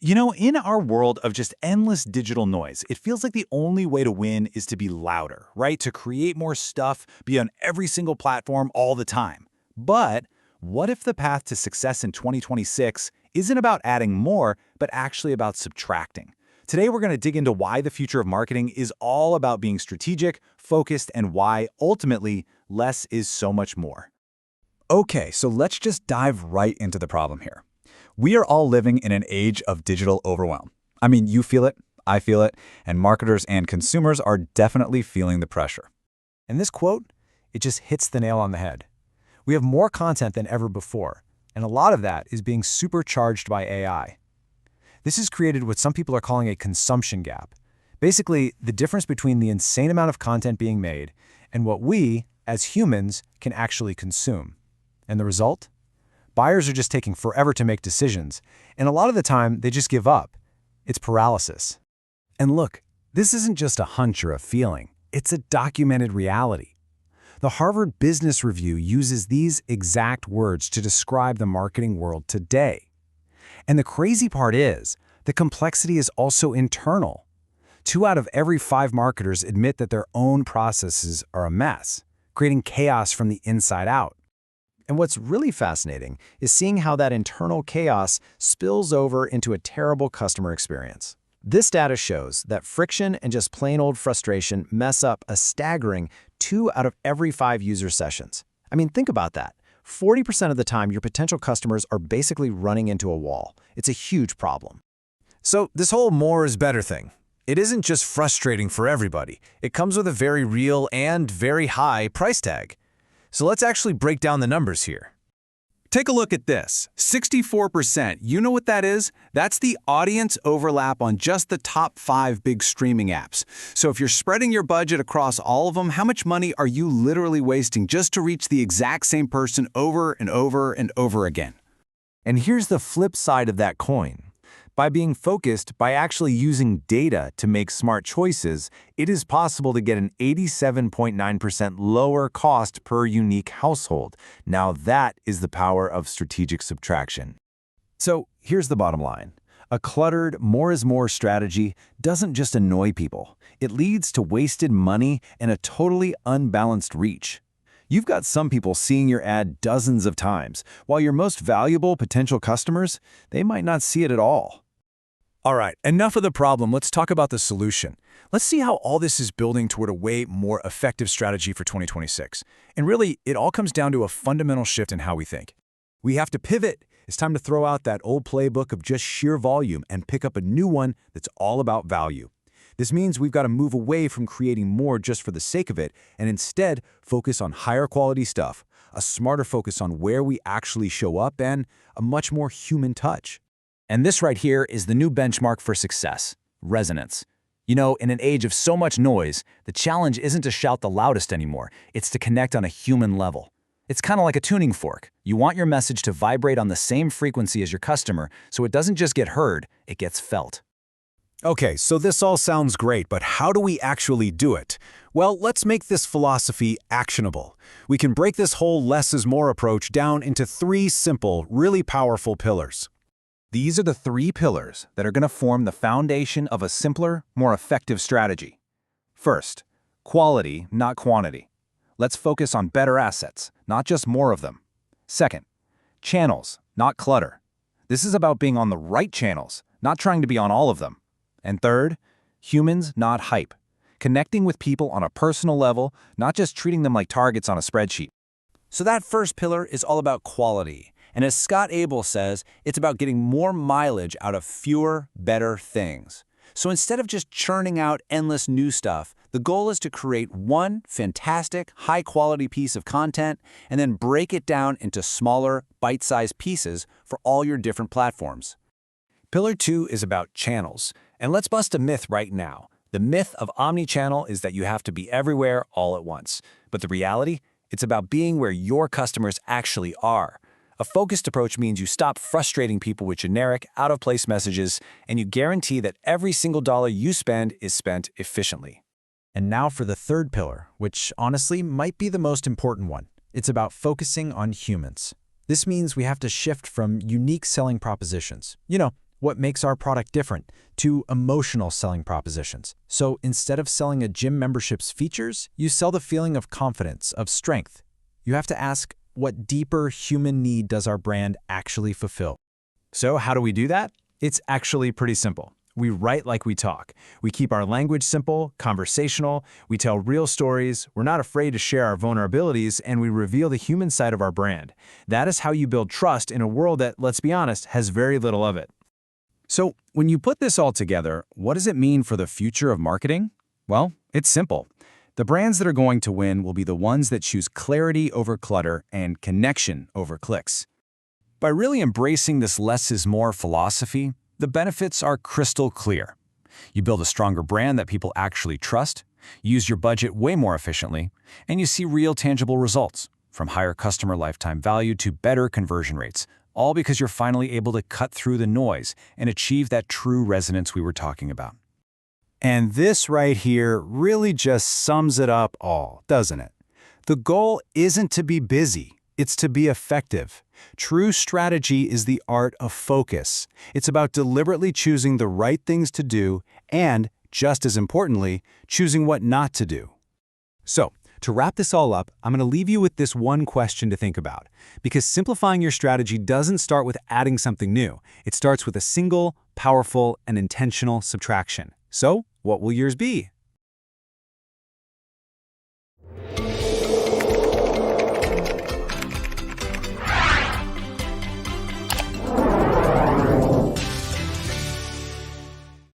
In our world of just endless digital noise, it feels like the only way to win is to be louder, right? To create more stuff, be on every single platform all the time. But what if the path to success in 2026 isn't about adding more, but actually about subtracting? Today, we're going to dig into why the future of marketing is all about being strategic, focused, and why, ultimately, less is so much more. Okay, so let's just dive right into the problem here. We are all living in an age of digital overwhelm. I mean, you feel it, I feel it, and marketers and consumers are definitely feeling the pressure. And this quote, it just hits the nail on the head. We have more content than ever before, and a lot of that is being supercharged by AI. This has created what some people are calling a consumption gap. Basically, the difference between the insane amount of content being made and what we, as humans, can actually consume. And the result? Buyers are just taking forever to make decisions, and a lot of the time, they just give up. It's paralysis. And look, this isn't just a hunch or a feeling. It's a documented reality. The Harvard Business Review uses these exact words to describe the marketing world today. And the crazy part is, the complexity is also internal. 2 out of every 5 marketers admit that their own processes are a mess, creating chaos from the inside out. And what's really fascinating is seeing how that internal chaos spills over into a terrible customer experience. This data shows that friction and just plain old frustration mess up a staggering 2 out of every 5 user sessions. I mean, think about that. 40% of the time, your potential customers are basically running into a wall. It's a huge problem. So this whole more is better thing, it isn't just frustrating for everybody. It comes with a very real and very high price tag. So let's actually break down the numbers here. Take a look at this. 64%. You know what that is? That's the audience overlap on just the top 5 big streaming apps. So if you're spreading your budget across all of them, how much money are you literally wasting just to reach the exact same person over and over and over again? And here's the flip side of that coin. By being focused, by actually using data to make smart choices, it is possible to get an 87.9% lower cost per unique household. Now that is the power of strategic subtraction. So here's the bottom line. A cluttered, more is more strategy doesn't just annoy people. It leads to wasted money and a totally unbalanced reach. You've got some people seeing your ad dozens of times, while your most valuable potential customers, they might not see it at all. All right, enough of the problem. Let's talk about the solution. Let's see how all this is building toward a way more effective strategy for 2026. And really, it all comes down to a fundamental shift in how we think. We have to pivot. It's time to throw out that old playbook of just sheer volume and pick up a new one that's all about value. This means we've got to move away from creating more just for the sake of it and instead focus on higher quality stuff, a smarter focus on where we actually show up, and a much more human touch. And this right here is the new benchmark for success: resonance. In an age of so much noise, the challenge isn't to shout the loudest anymore. It's to connect on a human level. It's kind of like a tuning fork. You want your message to vibrate on the same frequency as your customer, so it doesn't just get heard, it gets felt. Okay, so this all sounds great, but how do we actually do it? Well, let's make this philosophy actionable. We can break this whole less is more approach down into 3 simple, really powerful pillars. These are the 3 pillars that are going to form the foundation of a simpler, more effective strategy. First, quality, not quantity. Let's focus on better assets, not just more of them. Second, channels, not clutter. This is about being on the right channels, not trying to be on all of them. And third, humans, not hype. Connecting with people on a personal level, not just treating them like targets on a spreadsheet. So that first pillar is all about quality. And as Scott Abel says, it's about getting more mileage out of fewer, better things. So instead of just churning out endless new stuff, the goal is to create one fantastic, high-quality piece of content and then break it down into smaller, bite-sized pieces for all your different platforms. Pillar 2 is about channels. And let's bust a myth right now. The myth of omnichannel is that you have to be everywhere all at once. But the reality? It's about being where your customers actually are. A focused approach means you stop frustrating people with generic, out-of-place messages, and you guarantee that every single dollar you spend is spent efficiently. And now for the third pillar, which honestly might be the most important one. It's about focusing on humans. This means we have to shift from unique selling propositions. what makes our product different, to emotional selling propositions. So instead of selling a gym membership's features, you sell the feeling of confidence, of strength. You have to ask, what deeper human need does our brand actually fulfill? So how do we do that? It's actually pretty simple. We write like we talk. We keep our language simple, conversational, we tell real stories, we're not afraid to share our vulnerabilities, and we reveal the human side of our brand. That is how you build trust in a world that, let's be honest, has very little of it. So, when you put this all together, what does it mean for the future of marketing? Well, it's simple. The brands that are going to win will be the ones that choose clarity over clutter and connection over clicks. By really embracing this less is more philosophy, the benefits are crystal clear. You build a stronger brand that people actually trust, use your budget way more efficiently, and you see real tangible results, from higher customer lifetime value to better conversion rates, all because you're finally able to cut through the noise and achieve that true resonance we were talking about. And this right here really just sums it up all, doesn't it? The goal isn't to be busy, it's to be effective. True strategy is the art of focus. It's about deliberately choosing the right things to do and, just as importantly, choosing what not to do. So, to wrap this all up, I'm going to leave you with this one question to think about. Because simplifying your strategy doesn't start with adding something new. It starts with a single, powerful, and intentional subtraction. So, what will yours be?